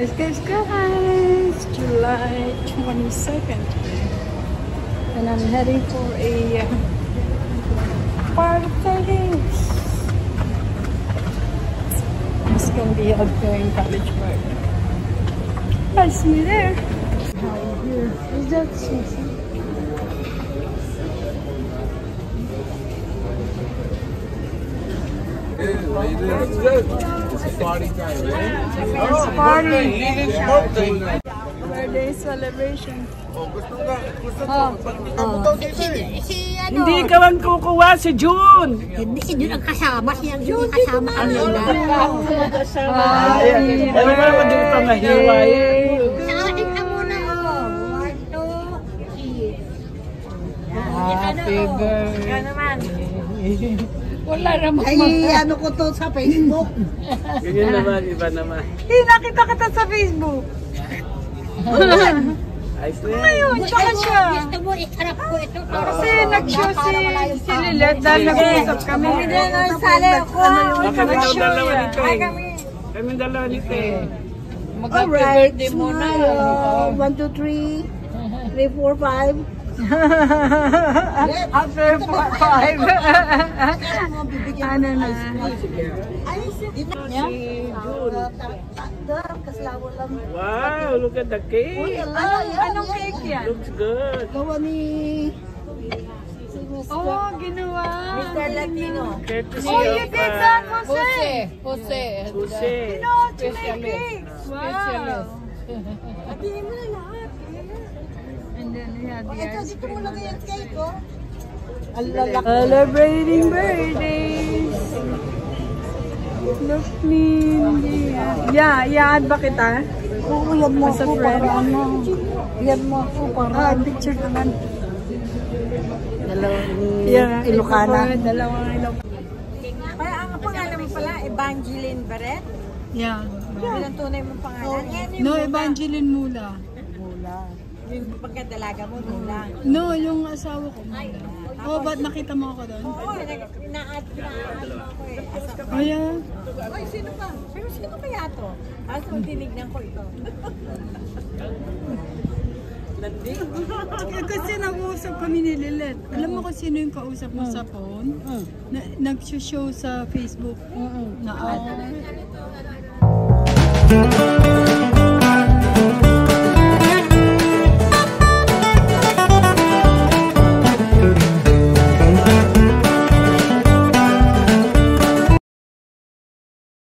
Guys, July 22nd, and I'm heading for a party. It's gonna be outgoing college park. I'll see you there. Hi, here. Is that Susie? It's party time, right? It's party. Birthday celebration. Hindi ka man kukuha si June. Hindi si June ang kasama. Siya ang June kasama. Ano ba naman din ito mahiway? Saan ka muna? 1, 2, 3. Happy birthday. Wala naman. Ay, ano ko to sa Facebook. Ganyan naman, iba naman. Nakita kita sa Facebook. Ayos na yan. Ayun, tsaka siya. Gusto mo, isarap ko ito. Kasi nag-show si Lilet dahil nag-uusap kami. Kami daw dalawa nito eh. Kami dalawa nito eh. Mag-happy birthday muna. 1, 2, 3. 3, 4, 5. After 5. Ano na? Wow, look at the cake. Anong cake yan? Looks good. Gawa ni... Oh, ginawa. Mr. Latino. Courtesy Oh, you of, did that, Jose. Jose. You know how to make cakes. Wow. Hatiin mo na lahat. And then we had the Ito, ice dito mo cream. lagay ang cake, oh. Celebrating birthdays. Look me. Yeah, ba kita? Oo, yan mo As a ako friend. para ano. Yan mo ako para... Picture naman. Dalawang Ilocana. Dalawang Ilocana. Kaya ang pangalan mo pala, Evangeline Barret? Yeah. Yun ang tunay mong pangalan? Yan yung No, Evangeline Mula. yung pagkadalaga mo, doon lang. No, yung asawa ko. Oh, ba't nakita mo ako doon? Oo, na-add mo ako eh. Oh, yeah. Ay, sino pa? Pero sino kaya to? Tapos tinignan ko ito. Kasi nag-uusap kami ni Lilet. Alam mo kung sino yung kausap mo sa phone? Nag-show sa Facebook. Na